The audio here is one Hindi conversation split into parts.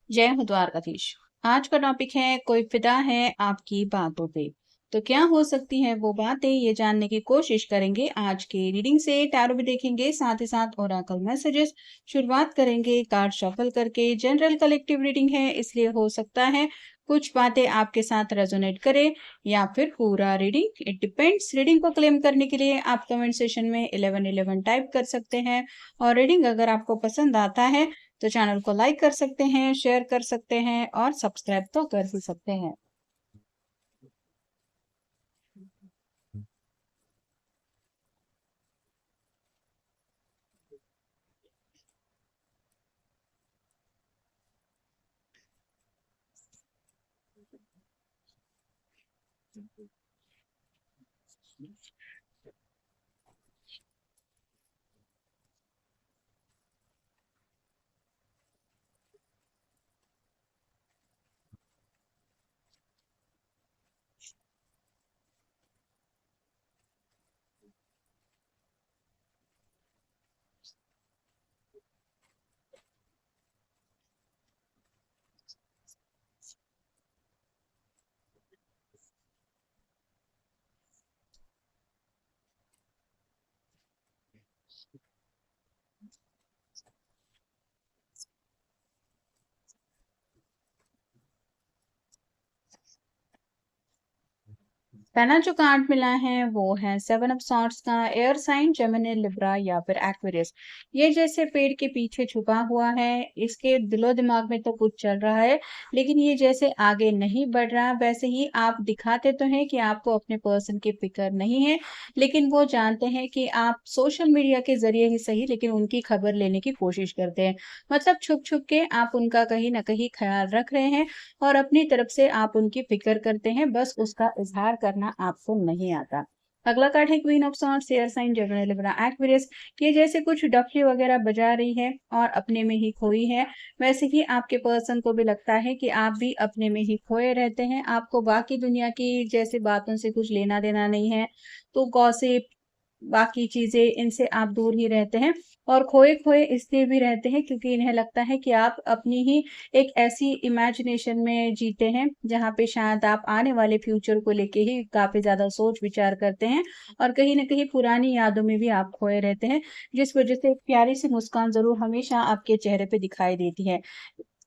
जय हो द्वारकाधीश। आज का टॉपिक है कोई फिदा है आपकी बातों पे। तो क्या हो सकती है वो बातें, ये जानने की कोशिश करेंगे आज के रीडिंग से। टैरो भी देखेंगे, साथ ही साथ ओरेकल मैसेजेस। शुरुआत करेंगे कार्ड शफल करके। जनरल कलेक्टिव रीडिंग है, इसलिए हो सकता है कुछ बातें आपके साथ रेजोनेट करे या फिर पूरा रीडिंग, इट डिपेंड्स। रीडिंग को क्लेम करने के लिए आप कमेंट सेशन में 1111 टाइप कर सकते हैं। और रीडिंग अगर आपको पसंद आता है तो चैनल को लाइक कर सकते हैं, शेयर कर सकते हैं और सब्सक्राइब तो कर ही सकते हैं। पहला जो कार्ड मिला है वो है सेवन ऑफ सॉर्ड्स का। एयर साइन, जेमिनी, लिब्रा या फिर एक्वेरियस। ये जैसे पेड़ के पीछे छुपा हुआ है, इसके दिलो दिमाग में तो कुछ चल रहा है, लेकिन ये जैसे आगे नहीं बढ़ रहा। वैसे ही आप दिखाते तो हैं कि आपको अपने पर्सन की फिक्र नहीं है, लेकिन वो जानते हैं कि आप सोशल मीडिया के जरिए ही सही, लेकिन उनकी खबर लेने की कोशिश करते हैं। मतलब छुप छुप के आप उनका कहीं ना कहीं ख्याल रख रहे हैं और अपनी तरफ से आप उनकी फिक्र करते हैं, बस उसका इजहार करना आपको नहीं आता। अगला कार्ड है queen of swords, air sign, Gemini, Libra, Aquarius. ये जैसे कुछ डफली वगैरह बजा रही है और अपने में ही खोई है। वैसे ही आपके पर्सन को भी लगता है कि आप भी अपने में ही खोए रहते हैं, आपको बाकी दुनिया की जैसे बातों से कुछ लेना देना नहीं है। तो गॉसिप, बाकी चीजें, इनसे आप दूर ही रहते हैं। और खोए खोए इसलिए भी रहते हैं क्योंकि इन्हें लगता है कि आप अपनी ही एक ऐसी इमेजिनेशन में जीते हैं जहाँ पे शायद आप आने वाले फ्यूचर को लेके ही काफी ज्यादा सोच विचार करते हैं। और कहीं ना कहीं पुरानी यादों में भी आप खोए रहते हैं, जिस वजह से एक प्यारी सी मुस्कान जरूर हमेशा आपके चेहरे पे दिखाई देती है।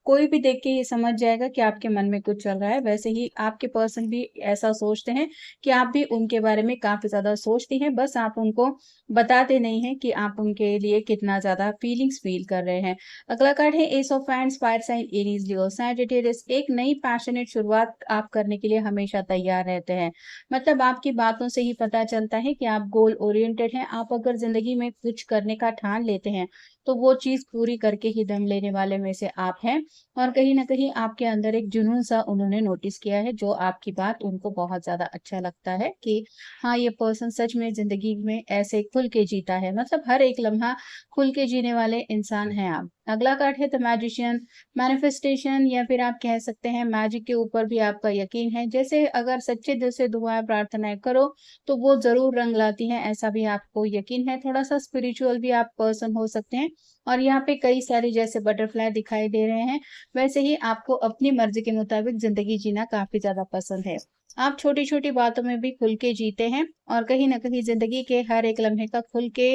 कोई भी देख के ये समझ जाएगा कि आपके मन में कुछ चल रहा है। वैसे ही आपके पर्सन भी ऐसा सोचते हैं कि आप भी उनके बारे में काफ़ी ज़्यादा सोचती हैं, बस आप उनको बताते नहीं हैं कि आप उनके लिए कितना ज़्यादा फीलिंग्स फ़ील कर रहे हैं। अगला कार्ड है ace of hands, fire sign, Aries, Leo, Sagittarius. एक नई पैशनेट शुरुआत आप करने के लिए हमेशा तैयार रहते हैं। मतलब आपकी बातों से ही पता चलता है कि आप गोल ओरिएंटेड हैं। आप अगर ज़िंदगी में कुछ करने का ठान लेते हैं, तो वो चीज़ पूरी करके ही दम लेने वाले में से आप हैं। और कहीं न कहीं आपके अंदर एक जुनून-सा उन्होंने नोटिस किया है, जो आपकी बात उनको बहुत ज़्यादा अच्छा लगता है कि हाँ, ये पर्सन सच में ज़िंदगी में ऐसे खुल के जीता है। मतलब हर एक लम्हा खुल के जीने वाले इंसान हैं आप। अगला कार्ड है द मैजिशियन, मैनिफेस्टेशन या फिर आप कह सकते हैं मैजिक के ऊपर भी आपका यकीन है। जैसे अगर सच्चे दिल से दुआएँ प्रार्थनाएँ करो, तो वो ज़रूर रंग लाती हैं, ऐसा भी आपको यकीन है। थोड़ा-सा स्पिरिचुअल भी आप पर्सन हो सकते हैं। और यहाँ पे कई सारे जैसे बटरफ्लाई दिखाई दे रहे हैं, वैसे ही आपको अपनी मर्ज़ी के मुताबिक ज़िंदगी जीना काफ़ी ज़्यादा पसंद है। आप छोटी-छोटी बातों में भी खुल के जीते हैं और कहीं न कहीं ज़िंदगी के हर एक लम्हे का खुल के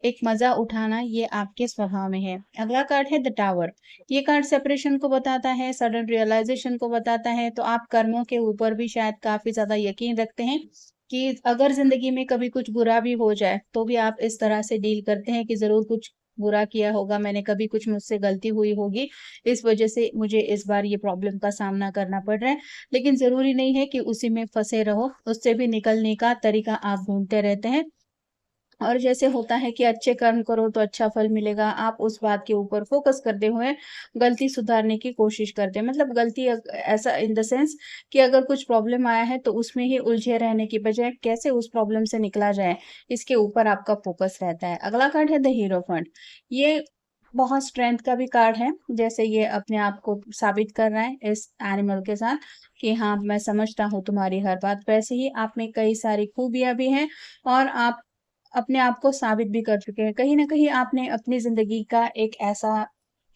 एक मज़ा उठाना, ये आपके स्वभाव में है। अगला कार्ड है द टावर। ये कार्ड सेपरेशन को बताता है, सडन रियलाइज़ेशन को बताता है। तो आप कर्मों के ऊपर भी शायद काफ़ी ज़्यादा यकीन रखते हैं कि अगर ज़िंदगी में कभी कुछ बुरा भी हो जाए, तो भी आप इस तरह से डील करते हैं कि ज़रूर कुछ बुरा किया होगा मैंने, कभी कुछ मुझसे गलती हुई होगी, इस वजह से मुझे इस बार ये प्रॉब्लम का सामना करना पड़ रहा है। लेकिन ज़रूरी नहीं है कि उसी में फँसे रहो, उससे भी निकलने का तरीका आप ढूँढते रहते हैं। और जैसे होता है कि अच्छे कर्म करो तो अच्छा फल मिलेगा, आप उस बात के ऊपर फ़ोकस करते हुए गलती सुधारने की कोशिश करते हैं। मतलब गलती ऐसा इन द सेंस कि अगर कुछ प्रॉब्लम आया है तो उसमें ही उलझे रहने की बजाय कैसे उस प्रॉब्लम से निकला जाए, इसके ऊपर आपका फ़ोकस रहता है। अगला कार्ड है द हीरोफेंट। ये बहुत स्ट्रेंथ का भी कार्ड है। जैसे ये अपने आप को साबित कर रहा है इस एनिमल के साथ कि हाँ, मैं समझता हूँ तुम्हारी हर बात। वैसे ही आप में कई सारी खूबियाँ भी हैं और आप अपने आप को साबित भी कर चुके हैं। कहीं न कहीं आपने अपनी ज़िंदगी का एक ऐसा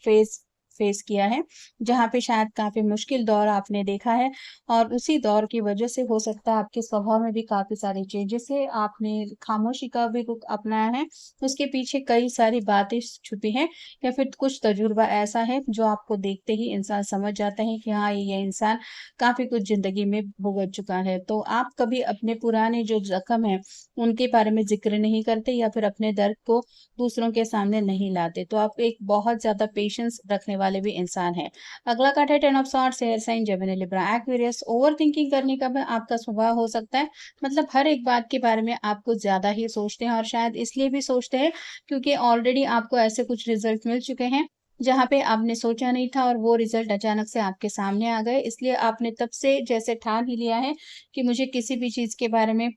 फ़ेज़ फेस किया है, जहाँ पे शायद काफ़ी मुश्किल दौर आपने देखा है और उसी दौर की वजह से हो सकता है आपके स्वभाव में भी काफ़ी सारी चेंजेस है, आपने खामोशी का भी रुख अपनाया है, उसके पीछे कई सारी बातें छुपी हैं या फिर कुछ तजुर्बा ऐसा है जो आपको देखते ही इंसान समझ जाता है कि हाँ, ये इंसान काफ़ी कुछ ज़िंदगी में भुगत चुका है। तो आप कभी अपने पुराने जो ज़ख्म हैं, उनके बारे में ज़िक्र नहीं करते या फिर अपने दर्द को दूसरों के सामने नहीं लाते। तो आप एक बहुत ज़्यादा पेशेंस रखने वाले भी इंसान हैं। अगला कार्ड है 10 of swords, air sign, Gemini, Libra, Aquarius. Overthinking करने का भी आपका स्वभाव हो सकता है। मतलब हर एक बात के बारे में आप कुछ ज़्यादा ही सोचते हैं और शायद इसलिए भी सोचते हैं क्योंकि ऑलरेडी आपको ऐसे कुछ रिज़ल्ट मिल चुके हैं, जहाँ पे आपने सोचा नहीं था और वो रिज़ल्ट अचानक से आपके सामने आ गए। इसलिए आपने तब से जैसे ठान ही लिया है कि मुझे किसी भी चीज़ के बारे में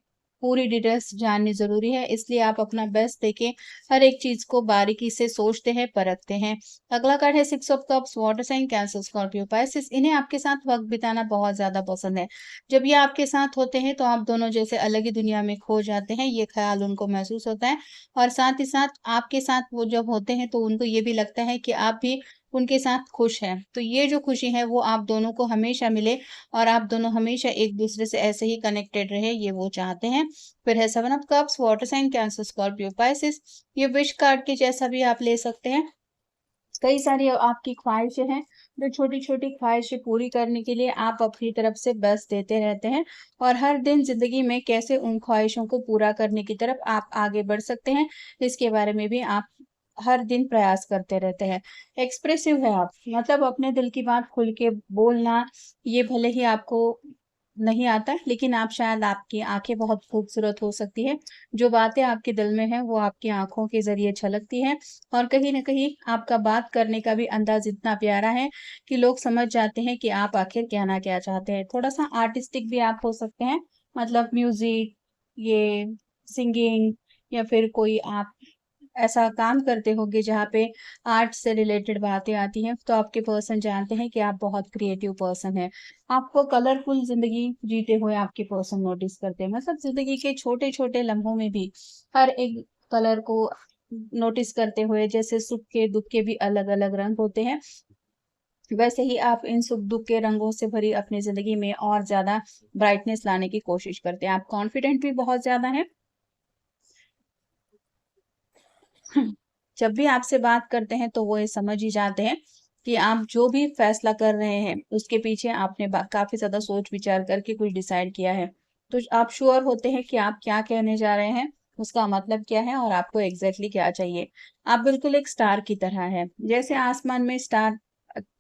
पूरी डिटेल्स जाननी ज़रूरी है, इसलिए आप अपना बेस्ट देके हर एक चीज़ को बारीकी से सोचते हैं, परखते हैं। अगला कार्ड है 6 of cups, water sign, Cancer, Scorpio, Pisces. इन्हें आपके साथ वक़्त बिताना बहुत ज़्यादा पसंद है। जब ये आपके साथ होते हैं तो आप दोनों जैसे अलग ही दुनिया में खो जाते हैं, ये ख़्याल उनको महसूस होता है और साथ ही साथ आपके साथ वो जब होते हैं तो उनको ये भी लगता है कि आप भी उनके साथ खुश हैं। तो ये जो खुशी है वो आप दोनों को हमेशा मिले और आप दोनों हमेशा एक-दूसरे से ऐसे ही कनेक्टेड रहें, ये वो चाहते हैं। फिर है 7 of cups, water sign, Cancer, Scorpio, Pisces. ये विश कार्ड के जैसा भी आप ले सकते हैं। कई सारी आपकी ख्वाहिशें हैं, जो छोटी-छोटी ख्वाहिशें पूरी करने के लिए आप अपनी तरफ से बेस्ट देते रहते हैं और हर दिन ज़िंदगी में कैसे उन ख्वाहिशों को पूरा करने की तरफ आप आगे बढ़ सकते हैं, इसके बारे में भी आप हर दिन प्रयास करते रहते हैं। एक्सप्रेसिव है आप, मतलब अपने दिल की बात खुल के बोलना, ये भले ही आपको नहीं आता, लेकिन आप शायद आपकी आँखें बहुत खूबसूरत हो सकती हैं। जो बातें आपके दिल में हैं, वो आपकी आँखों के ज़रिए छलकती हैं और कहीं न कहीं आपका बात करने का भी अंदाज़ इतना प्यारा है कि लोग समझ जाते हैं कि आप आखिर कहना क्या चाहते हैं। थोड़ा-सा आर्टिस्टिक भी आप हो सकते हैं, मतलब म्यूज़िक, ये सिंगिंग या फिर कोई आप ऐसा काम करते होंगे जहाँ पे आर्ट से रिलेटेड बातें आती हैं, तो आपके पर्सन जानते हैं कि आप बहुत क्रिएटिव पर्सन हैं। आपको कलरफुल ज़िंदगी जीते हुए आपके पर्सन नोटिस करते हैं। मतलब ज़िंदगी के छोटे-छोटे लम्हों में भी हर एक कलर को नोटिस करते हुए, जैसे सुख के, दुःख के भी अलग-अलग रंग होते हैं, वैसे ही आप इन सुख-दुःख के रंगों से भरी अपनी ज़िंदगी में और ज़्यादा ब्राइटनेस लाने की कोशिश करते हैं। आप कॉन्फिडेंट भी बहुत ज़्यादा हैं। जब भी आपसे बात करते हैं तो वो ये समझ ही जाते हैं कि आप जो भी फैसला कर रहे हैं, उसके पीछे आपने काफ़ी ज़्यादा सोच-विचार करके कुछ डिसाइड किया है। तो आप श्योर होते हैं कि आप क्या कहने जा रहे हैं, उसका मतलब क्या है और आपको एग्ज़ैक्टली क्या चाहिए। आप बिल्कुल एक स्टार की तरह हैं। जैसे आसमान में स्टार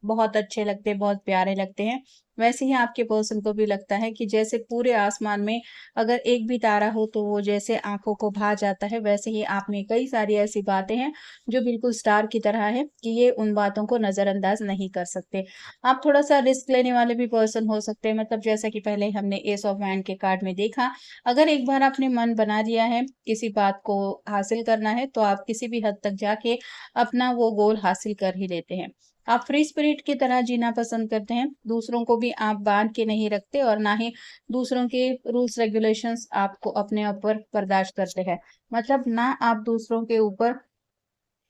बहुत अच्छे लगते हैं, बहुत प्यारे लगते हैं, वैसे ही आपके पर्सन को भी लगता है कि जैसे पूरे आसमान में अगर एक भी तारा हो तो वो जैसे आँखों को भा जाता है, वैसे ही आप में कई सारी ऐसी बातें हैं जो बिल्कुल स्टार की तरह है कि ये उन बातों को नज़रअंदाज नहीं कर सकते। आप थोड़ा-सा रिस्क लेने वाले भी पर्सन हो सकते हैं, मतलब जैसा कि पहले हमने एस ऑफ हैंड के कार्ड में देखा, अगर एक बार आपने मन बना लिया है, किसी बात को हासिल करना है, तो आप किसी भी हद तक जाके अपना वो गोल हासिल कर ही लेते हैं। आप फ्री स्पिरिट की तरह जीना पसंद करते हैं, दूसरों को भी आप बाँध के नहीं रखते और ना ही दूसरों के रूल्स रेगुलेशंस आपको अपने ऊपर बर्दाश्त करते हैं। मतलब ना आप दूसरों के ऊपर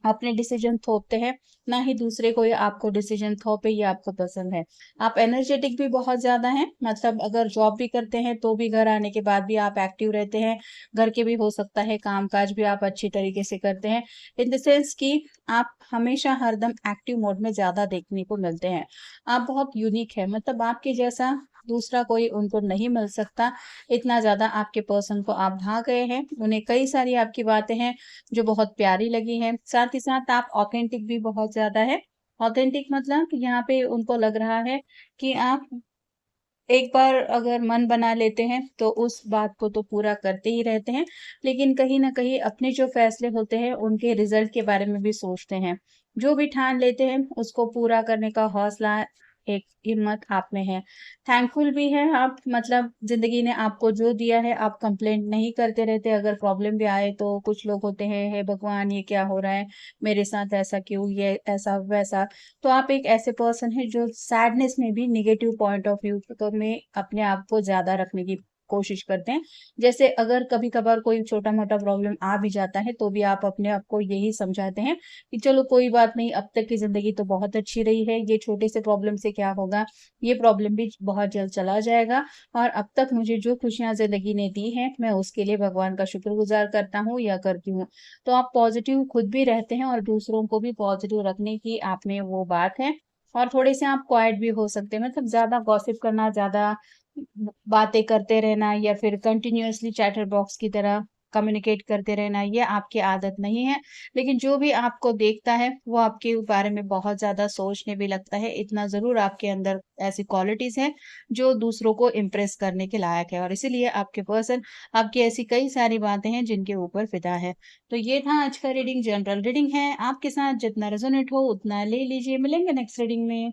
अपने डिसीजन थोपते हैं, ना ही दूसरे कोई आपको डिसीजन थोपे, ये आपको पसंद है। आप एनर्जेटिक भी बहुत ज़्यादा हैं, मतलब अगर जॉब भी करते हैं तो भी घर आने के बाद भी आप एक्टिव रहते हैं। घर के भी हो सकता है काम-काज भी आप अच्छी तरीके से करते हैं। इन द सेंस कि आप हमेशा हरदम एक्टिव मोड में ज़्यादा देखने को मिलते हैं। आप बहुत यूनिक हैं, मतलब आपके जैसा दूसरा कोई उनको नहीं मिल सकता, इतना ज़्यादा आपके पर्सन को आप भा गए हैं। उन्हें कई सारी आपकी बातें हैं जो बहुत प्यारी लगी हैं। साथ ही साथ आप ऑथेंटिक भी बहुत ज़्यादा है। ऑथेंटिक मतलब कि यहाँ पे उनको लग रहा है कि आप एक बार अगर मन बना लेते हैं, तो उस बात को तो पूरा करते ही रहते हैं, लेकिन कहीं न कहीं अपने जो फ़ैसले होते हैं, उनके रिज़ल्ट के बारे में भी सोचते हैं। जो भी ठान लेते हैं, उसको पूरा करने का हौसला, एक हिम्मत आप में है। थैंकफुल भी हैं आप, मतलब ज़िंदगी ने आपको जो दिया है, आप कंप्लेंट नहीं करते रहते। अगर प्रॉब्लम भी आए, तो कुछ लोग होते हैं, हे भगवान! ये क्या हो रहा है? मेरे साथ ऐसा क्यों? ये ऐसा-वैसा। तो आप एक ऐसे पर्सन हैं जो सैडनेस में भी नेगेटिव पॉइंट ऑफ व्यू में अपने आप को ज़्यादा रखने की कोशिश करते हैं। जैसे अगर कभी-कभार कोई छोटा-मोटा प्रॉब्लम आ भी जाता है, तो भी आप अपने आप को यही समझाते हैं कि चलो कोई बात नहीं, अब तक की ज़िंदगी तो बहुत अच्छी रही है, ये छोटे से प्रॉब्लम से क्या होगा, ये प्रॉब्लम भी बहुत जल्द चला जाएगा और अब तक मुझे जो खुशियाँ ज़िंदगी ने दी हैं, मैं उसके लिए भगवान का शुक्रगुज़ार करता हूँ या करती हूँ। तो आप पॉज़िटिव खुद भी रहते हैं और दूसरों को भी पॉज़िटिव रखने की आप में वो बात है और थोड़े-से आप क्वाइट भी हो सकते हैं, मतलब ज़्यादा गॉसिप करना, ज़्यादा बातें करते रहना या फिर कंटिन्यूअसली चैटर बॉक्स की तरह कम्युनिकेट करते रहना, ये आपकी आदत नहीं है। लेकिन जो भी आपको देखता है, वो आपके बारे में बहुत ज़्यादा सोचने भी लगता है। इतना ज़रूर आपके अंदर ऐसी क्वालिटीज़ हैं, जो दूसरों को इम्प्रेस करने के लायक है और इसीलिए आपके पर्सन आपकी ऐसी कई सारी बातें हैं, जिनके ऊपर फ़िदा है। तो ये था आज का रीडिंग, जनरल रीडिंग है। आपके साथ जितना रेज़ोनेट हो, उतना ले लीजिए। मिलेंगे नेक्स्ट रीडिंग में।